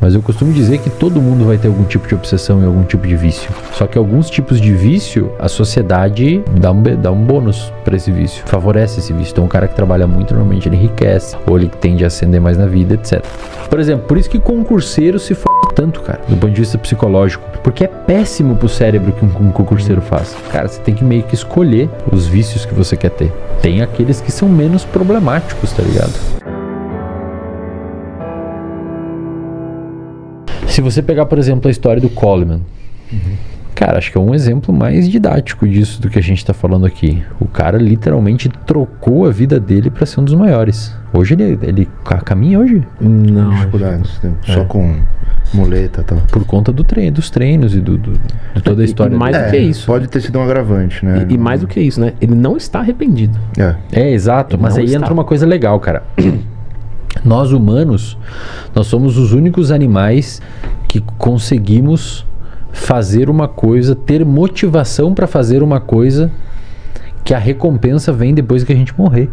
Mas eu costumo dizer que todo mundo vai ter algum tipo de obsessão e algum tipo de vício. Só que alguns tipos de vício, a sociedade dá um bônus pra esse vício, favorece esse vício. Então o cara que trabalha muito, normalmente ele enriquece, ou ele tende a ascender mais na vida, etc. Por exemplo, por isso que concurseiro se fode tanto, cara, do ponto de vista psicológico. Porque é péssimo pro cérebro que um concurseiro faz. Cara, você tem que meio que escolher os vícios que você quer ter. Tem aqueles que são menos problemáticos, tá ligado? Se você pegar, por exemplo, a história do Coleman, cara, acho que é um exemplo mais didático disso do que a gente tá falando aqui. O cara literalmente trocou a vida dele pra ser um dos maiores. Hoje ele caminha hoje? Não, dificuldades, só com muleta e tal. Por conta dos treinos e de toda a história. E mais do que isso. Pode ter sido um agravante, né? E mais do que isso, né? Ele não está arrependido. Exato. Ele mas aí entra uma coisa legal, cara. Nós humanos, nós somos os únicos animais que conseguimos fazer uma coisa, ter motivação para fazer uma coisa que a recompensa vem depois que a gente morrer.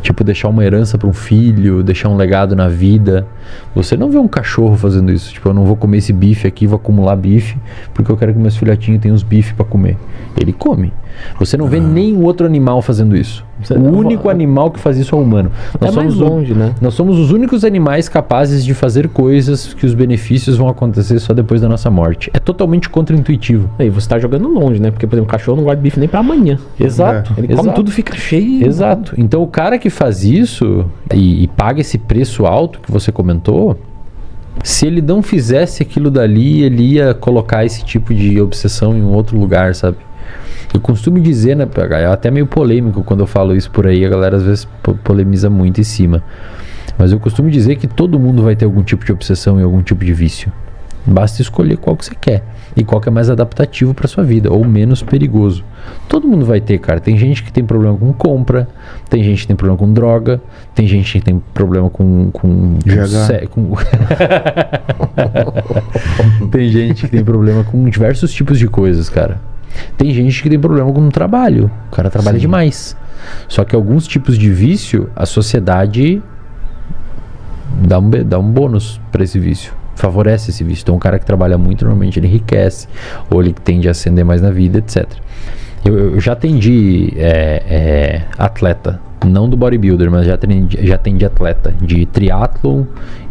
Tipo, deixar uma herança para um filho, deixar um legado na vida. Você não vê um cachorro fazendo isso. Tipo, eu não vou comer esse bife aqui, vou acumular bife, porque eu quero que meus filhotinhos tenham uns bifes para comer. Ele come. Você não vê nenhum outro animal fazendo isso. O único animal que faz isso é o humano. Nós somos mais longe, né? Nós somos os únicos animais capazes de fazer coisas que os benefícios vão acontecer só depois da nossa morte. É totalmente contraintuitivo. Aí você tá jogando longe, né? Porque, por exemplo, o cachorro não guarda bife nem pra amanhã. Exato. Ele come tudo, fica cheio. Exato. Então o cara que faz isso e paga esse preço alto que você comentou, se ele não fizesse aquilo dali, ele ia colocar esse tipo de obsessão em um outro lugar, sabe? Eu costumo dizer, né, é até meio polêmico quando eu falo isso por aí, a galera às vezes polemiza muito em cima. Mas eu costumo dizer que todo mundo vai ter algum tipo de obsessão e algum tipo de vício. Basta escolher qual que você quer e qual que é mais adaptativo para sua vida ou menos perigoso. Todo mundo vai ter, cara. Tem gente que tem problema com compra, tem gente que tem problema com droga, tem gente que tem problema com tem gente que tem problema com diversos tipos de coisas, cara. Tem gente que tem problema com o trabalho. O cara trabalha demais. Só que alguns tipos de vício, a sociedade dá um bônus para esse vício. Favorece esse vício. Então, um cara que trabalha muito, normalmente ele enriquece, ou ele tende a ascender mais na vida, etc. Eu já atendi atleta, não do bodybuilder, mas já atendi atleta de triatlon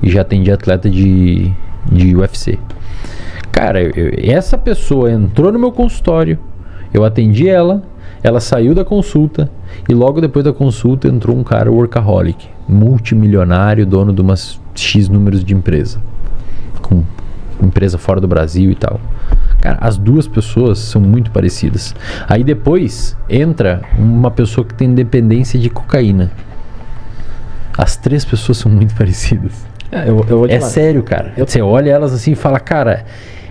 e já atendi atleta de UFC. Cara, essa pessoa entrou no meu consultório, eu atendi ela saiu da consulta e logo depois da consulta entrou um cara workaholic, multimilionário, dono de umas X números de empresa, com empresa fora do Brasil e tal. Cara, as duas pessoas são muito parecidas. Aí depois entra uma pessoa que tem dependência de cocaína. As três pessoas são muito parecidas. É sério, cara. Você olha elas assim e fala, cara,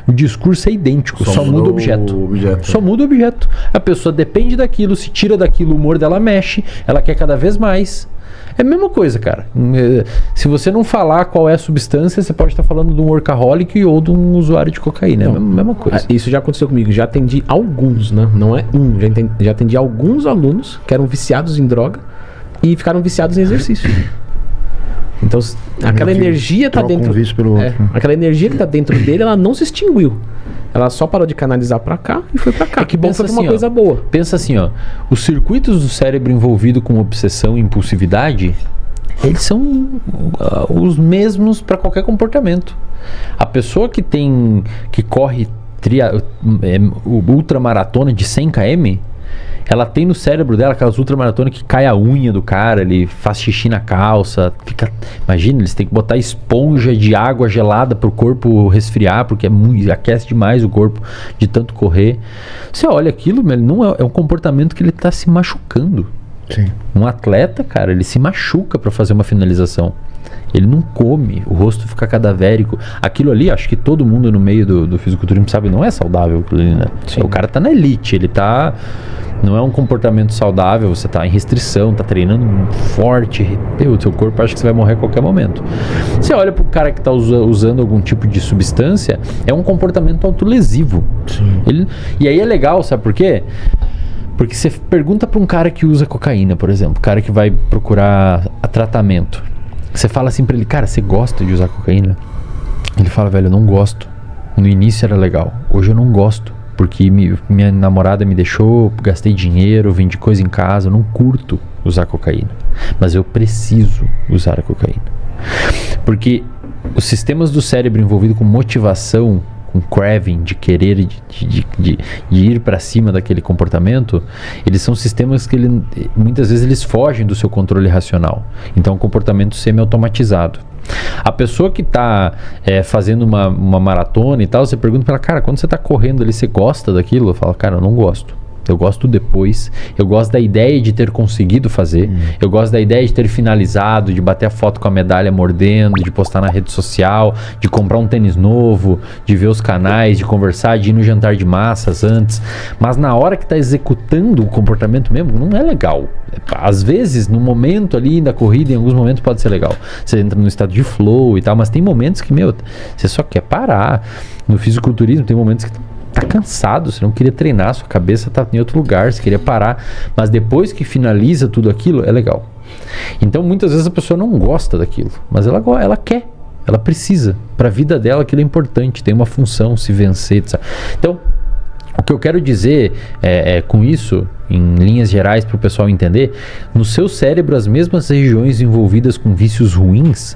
o discurso é idêntico, só muda o objeto. Só muda o objeto. A pessoa depende daquilo, se tira daquilo, o humor dela mexe, ela quer cada vez mais. É a mesma coisa, cara. Se você não falar qual é a substância, você pode estar falando de um workaholic ou de um usuário de cocaína. É a mesma coisa. Isso já aconteceu comigo. Já atendi alguns, né? Não é um. Já atendi alguns alunos que eram viciados em droga e ficaram viciados em exercício. Então, aquela energia tá dentro. Aquela energia que tá dentro dele, ela não se extinguiu. Ela só parou de canalizar pra cá e foi pra cá. Que bom, foi assim, uma coisa boa. Pensa assim, ó. Os circuitos do cérebro envolvido com obsessão e impulsividade, eles são os mesmos para qualquer comportamento. A pessoa que corre ultramaratona de 100 km, ela tem no cérebro dela aquelas ultramaratonas que cai a unha do cara, ele faz xixi na calça, imagina, eles têm que botar esponja de água gelada pro corpo resfriar, porque aquece demais o corpo de tanto correr. Você olha aquilo, ele não é um comportamento que ele tá se machucando. Sim. Um atleta, cara, ele se machuca para fazer uma finalização. Ele não come, o rosto fica cadavérico. Aquilo ali, acho que todo mundo no meio do fisiculturismo sabe, não é saudável aquilo ali, né? O cara tá na elite, ele tá... Não é um comportamento saudável, você tá em restrição, tá treinando forte, o seu corpo acha que você vai morrer a qualquer momento. Você olha pro cara que tá usando algum tipo de substância, é um comportamento autolesivo. E aí é legal, sabe por quê? Porque você pergunta pra um cara que usa cocaína, por exemplo, cara que vai procurar tratamento. Você fala assim pra ele, cara, você gosta de usar cocaína? Ele fala, velho, eu não gosto. No início era legal, hoje eu não gosto. Porque minha namorada me deixou, gastei dinheiro, vendi coisa em casa, eu não curto usar cocaína. Mas eu preciso usar a cocaína. Porque os sistemas do cérebro envolvidos com motivação, com craving, de querer, de ir para cima daquele comportamento, eles são sistemas que muitas vezes eles fogem do seu controle racional. Então é um comportamento semi-automatizado. A pessoa que está fazendo uma maratona e tal, você pergunta para ela, cara, quando você está correndo ali, você gosta daquilo? Eu falo, cara, eu não gosto. Eu gosto depois, eu gosto da ideia de ter conseguido fazer, eu gosto da ideia de ter finalizado, de bater a foto com a medalha mordendo, de postar na rede social, de comprar um tênis novo, de ver os canais, de conversar, de ir no jantar de massas antes. Mas na hora que está executando o comportamento mesmo, não é legal. Às vezes, no momento ali da corrida, em alguns momentos pode ser legal. Você entra no estado de flow e tal, mas tem momentos que, você só quer parar. No fisiculturismo tem momentos que tá cansado, você não queria treinar, sua cabeça tá em outro lugar, você queria parar, mas depois que finaliza tudo aquilo, é legal. Então muitas vezes a pessoa não gosta daquilo, mas ela quer, ela precisa, pra vida dela aquilo é importante, tem uma função, se vencer, etc. Então, o que eu quero dizer com isso, em linhas gerais para o pessoal entender, no seu cérebro as mesmas regiões envolvidas com vícios ruins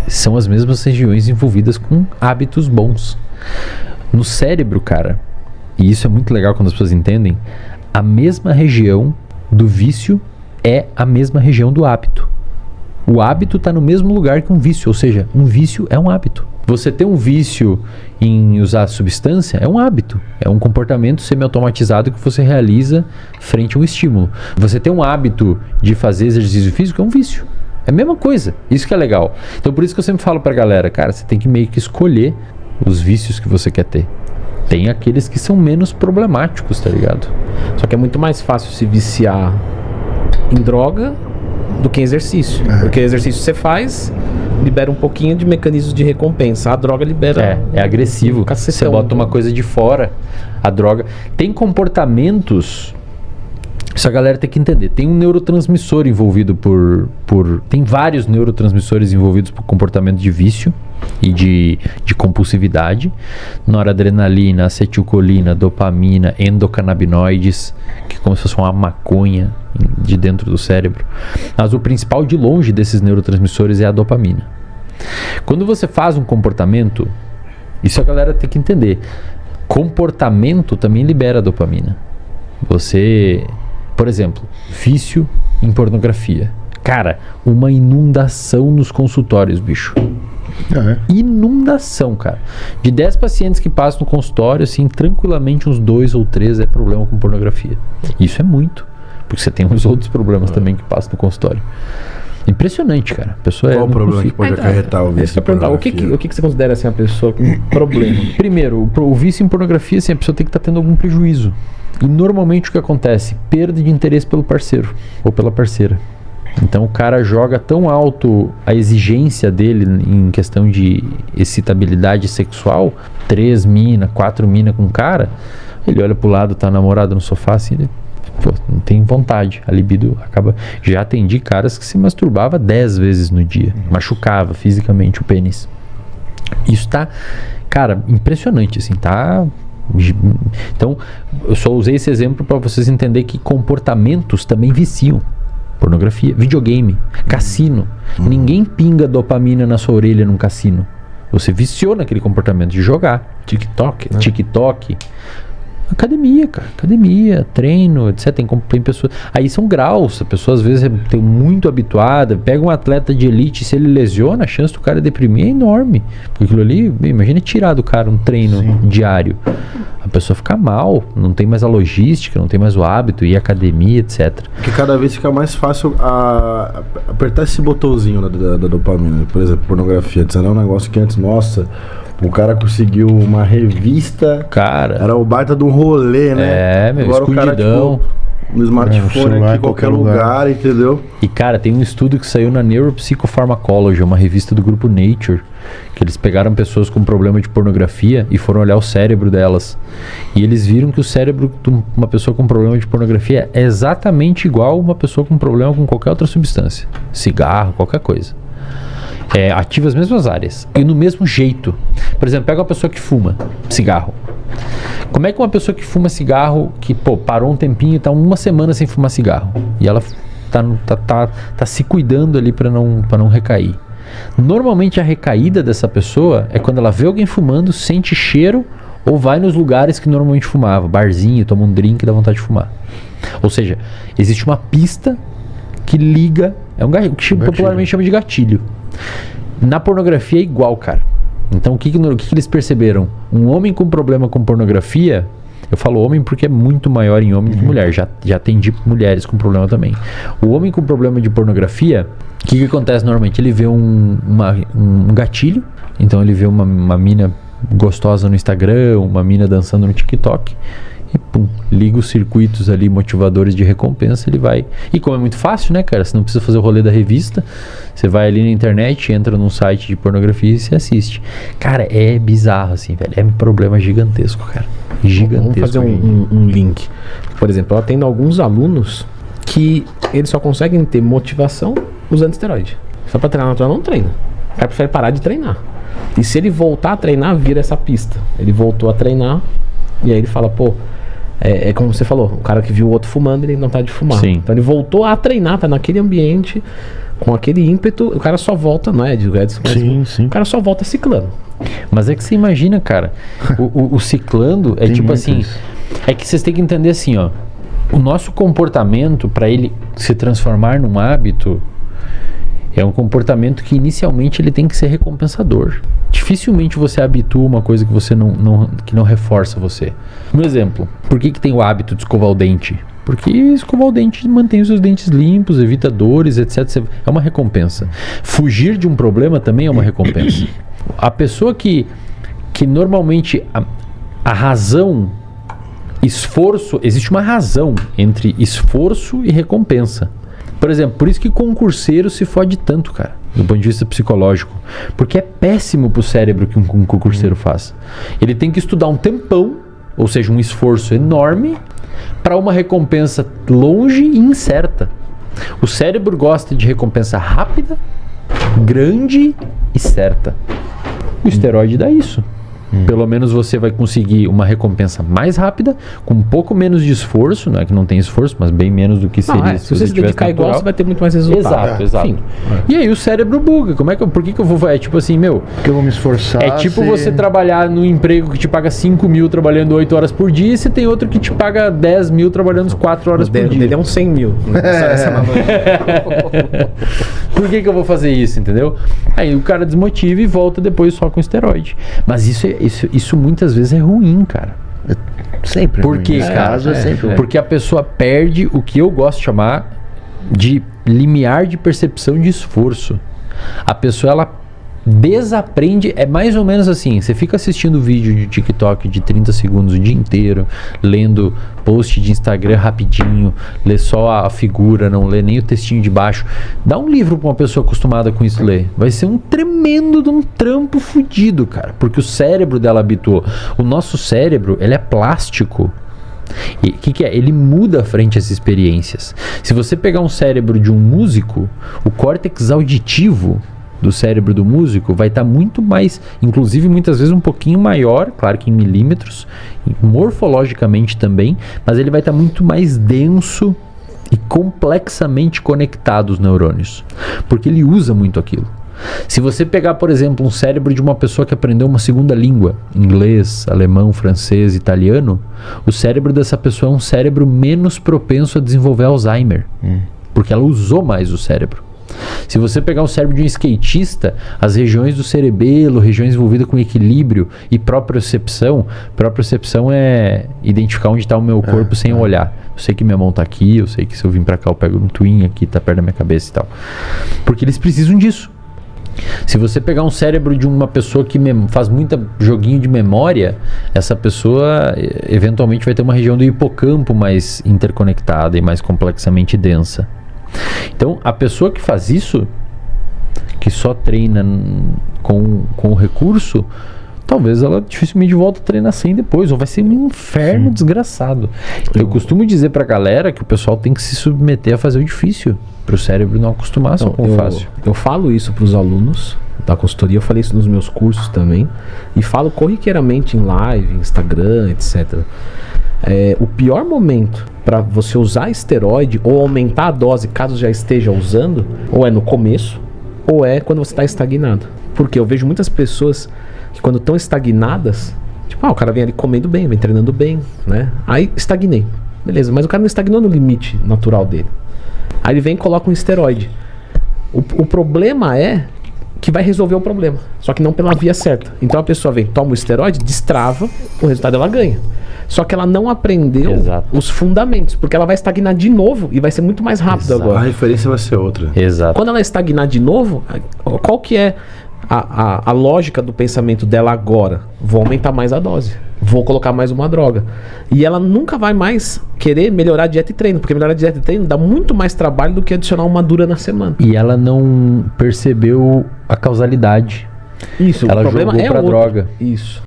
são as mesmas regiões envolvidas com hábitos bons. No cérebro, cara, e isso é muito legal quando as pessoas entendem, a mesma região do vício é a mesma região do hábito. O hábito está no mesmo lugar que um vício, ou seja, um vício é um hábito. Você ter um vício em usar substância é um hábito, é um comportamento semi-automatizado que você realiza frente a um estímulo. Você ter um hábito de fazer exercício físico é um vício. É a mesma coisa, isso que é legal. Então por isso que eu sempre falo pra galera, cara, você tem que meio que escolher os vícios que você quer ter. Tem aqueles que são menos problemáticos, tá ligado? Só que é muito mais fácil se viciar em droga do que em exercício. Porque exercício você faz, libera um pouquinho de mecanismos de recompensa. A droga libera... É agressivo. Você bota uma coisa de fora. A droga... Tem comportamentos... Isso a galera tem que entender. Tem um neurotransmissor envolvido tem vários neurotransmissores envolvidos por comportamento de vício e de compulsividade. Noradrenalina, acetilcolina, dopamina, endocannabinoides, que é como se fosse uma maconha de dentro do cérebro. Mas o principal de longe desses neurotransmissores é a dopamina. Quando você faz um comportamento, isso a galera tem que entender. Comportamento também libera dopamina. Você... Por exemplo, vício em pornografia. Cara, uma inundação nos consultórios, bicho. Inundação, cara. De 10 pacientes que passam no consultório, assim, tranquilamente uns 2 ou 3 é problema com pornografia. Isso é muito, porque você tem uns outros problemas também que passam no consultório. Impressionante, cara. A pessoa Qual o problema que pode acarretar o vício em pornografia? O que você considera assim, a pessoa com problema? Primeiro, o vício em pornografia, assim, a pessoa tem que estar tendo algum prejuízo. E normalmente o que acontece? Perda de interesse pelo parceiro ou pela parceira. Então o cara joga tão alto a exigência dele em questão de excitabilidade sexual, 3 mina, 4 mina com o cara, ele olha pro lado, tá namorado no sofá assim, ele, não tem vontade, a libido acaba. Já atendi caras que se masturbava 10 vezes no dia, machucava fisicamente o pênis. Isso tá, cara, impressionante assim, tá. Então eu só usei esse exemplo para vocês entenderem que comportamentos também viciam. Pornografia, videogame, cassino. Ninguém pinga dopamina na sua orelha num cassino. Você viciou naquele comportamento de jogar. TikTok, né? TikTok. Academia, cara. Academia, treino, etc. Tem pessoas... Aí são graus. A pessoa às vezes é muito habituada. Pega um atleta de elite, se ele lesiona, a chance do cara deprimir é enorme. Porque aquilo ali, imagina tirar do cara um treino diário. A pessoa fica mal, não tem mais a logística, não tem mais o hábito, ir à academia, etc. Porque cada vez fica mais fácil apertar esse botãozinho da dopamina. Por exemplo, pornografia. Isso era um negócio que antes, nossa... O cara conseguiu uma revista. Cara. Era o baita de um rolê, né? É, meu, agora escondidão. O cara, tipo, no smartphone aqui, em qualquer lugar, entendeu? E, cara, tem um estudo que saiu na Neuropsychopharmacology, uma revista do grupo Nature, que eles pegaram pessoas com problema de pornografia e foram olhar o cérebro delas. E eles viram que o cérebro de uma pessoa com problema de pornografia é exatamente igual a uma pessoa com problema com qualquer outra substância. Cigarro, qualquer coisa. ativa as mesmas áreas e no mesmo jeito. Por exemplo, pega uma pessoa que fuma cigarro. Como é que uma pessoa que fuma cigarro, que parou um tempinho e tá uma semana sem fumar cigarro, e ela tá se cuidando ali para não recair? Normalmente a recaída dessa pessoa é quando ela vê alguém fumando, sente cheiro ou vai nos lugares que normalmente fumava, barzinho, toma um drink e dá vontade de fumar. Ou seja, existe uma pista que liga, o que popularmente chama de gatilho. Na pornografia é igual, cara. Então o que eles perceberam? Um homem com problema com pornografia, eu falo homem porque é muito maior em homem do que mulher, já atendi mulheres com problema também. O homem com problema de pornografia, o que acontece normalmente? Ele vê um gatilho, então ele vê uma mina gostosa no Instagram, uma mina dançando no TikTok, e pum, liga os circuitos ali motivadores de recompensa, ele vai. E como é muito fácil, né, cara? Você não precisa fazer o rolê da revista, você vai ali na internet, entra num site de pornografia e você assiste. Cara, é bizarro assim, velho. É um problema gigantesco, cara. Gigantesco. Vamos fazer um link. Por exemplo, eu atendo alguns alunos que eles só conseguem ter motivação usando esteroide. Só pra treinar natural não treina. O cara prefere parar de treinar. E se ele voltar a treinar, vira essa pista. Ele voltou a treinar e aí ele fala, é como você falou, o cara que viu o outro fumando, ele não tá de fumar. Sim. Então ele voltou a treinar, tá naquele ambiente, com aquele ímpeto, o cara só volta, não é, Edson? Sim. O cara só volta ciclando. Mas é que você imagina, cara, o ciclando é tipo assim, isso. é que vocês têm que entender assim, ó, o nosso comportamento, para ele se transformar num hábito, é um comportamento que inicialmente ele tem que ser recompensador. Dificilmente você habitua uma coisa que você que não reforça você. Um exemplo, por que tem o hábito de escovar o dente? Porque escovar o dente mantém os seus dentes limpos, evita dores, etc. É uma recompensa. Fugir de um problema também é uma recompensa. A pessoa que normalmente a razão, esforço, existe uma razão entre esforço e recompensa. Por exemplo, por isso que concurseiro se fode tanto, cara, do ponto de vista psicológico. Porque é péssimo pro cérebro que um concurseiro faz. Ele tem que estudar um tempão, ou seja, um esforço enorme, para uma recompensa longe e incerta. O cérebro gosta de recompensa rápida, grande e certa. O esteroide dá isso. Pelo menos você vai conseguir uma recompensa mais rápida, com um pouco menos de esforço, não é que não tem esforço, mas bem menos do que seria se você se dedicar natural. igual, você vai ter muito mais resultado. Exato. Enfim. E aí o cérebro buga. Por que eu vou... É tipo assim, Porque eu vou me esforçar. É tipo você trabalhar num emprego que te paga 5 mil trabalhando 8 horas por dia, e você tem outro que te paga 10 mil trabalhando 4 horas por dia. Dele é uns 100 mil. Por que eu vou fazer isso, entendeu? Aí o cara desmotiva e volta depois só com esteroide. Mas isso muitas vezes é ruim, cara. Sempre. Por quê, Nesse cara? caso é sempre ruim. Porque a pessoa perde o que eu gosto de chamar de limiar de percepção de esforço. A pessoa, ela desaprende, é mais ou menos assim, você fica assistindo vídeo de TikTok de 30 segundos o dia inteiro, lendo post de Instagram rapidinho, lê só a figura, não lê nem o textinho de baixo. Dá um livro pra uma pessoa acostumada com isso ler, vai ser um tremendo de um trampo fudido, cara, porque o cérebro dela habituou. O nosso cérebro, ele é plástico. E o que é? Ele muda frente às experiências. Se você pegar um cérebro de um músico, o córtex auditivo do cérebro do músico vai estar muito mais, inclusive muitas vezes um pouquinho maior, claro que em milímetros, morfologicamente também, mas ele vai estar muito mais denso e complexamente conectado os neurônios, porque ele usa muito aquilo. Se você pegar, por exemplo, um cérebro de uma pessoa que aprendeu uma segunda língua, inglês, alemão, francês, italiano, o cérebro dessa pessoa é um cérebro menos propenso a desenvolver Alzheimer, porque ela usou mais o cérebro. Se você pegar o cérebro de um skatista, as regiões do cerebelo, regiões envolvidas com equilíbrio e propriocepção é identificar onde está o meu corpo sem eu olhar. Eu sei que minha mão está aqui, eu sei que se eu vim para cá eu pego um twin aqui, está perto da minha cabeça e tal. Porque eles precisam disso. Se você pegar um cérebro de uma pessoa que faz muito joguinho de memória, essa pessoa eventualmente vai ter uma região do hipocampo mais interconectada e mais complexamente densa. Então, a pessoa que faz isso, que só treina com o recurso, talvez ela dificilmente volta a treinar sem depois, ou vai ser um inferno desgraçado. Eu costumo dizer pra galera que o pessoal tem que se submeter a fazer o difícil, pro cérebro não acostumar só com o fácil. Eu falo isso pros alunos da consultoria, eu falei isso nos meus cursos também, e falo corriqueiramente em live, Instagram, etc. O pior momento para você usar esteroide ou aumentar a dose caso já esteja usando, ou é no começo, ou é quando você está estagnado. Porque eu vejo muitas pessoas que quando estão estagnadas, tipo, o cara vem ali comendo bem, vem treinando bem, né? Aí estagnei. Beleza, mas o cara não estagnou no limite natural dele. Aí ele vem e coloca um esteroide. O problema é que vai resolver o problema, só que não pela via certa. Então a pessoa vem, toma o esteroide, destrava, o resultado ela ganha. Só que ela não aprendeu os fundamentos, porque ela vai estagnar de novo e vai ser muito mais rápido agora. A referência vai ser outra. Exato. Quando ela estagnar de novo, qual que é a lógica do pensamento dela agora? Vou aumentar mais a dose, vou colocar mais uma droga. E ela nunca vai mais querer melhorar a dieta e treino, porque melhorar a dieta e treino dá muito mais trabalho do que adicionar uma dura na semana. E ela não percebeu a causalidade. Isso, ela o problema jogou é pra outro. droga. Isso.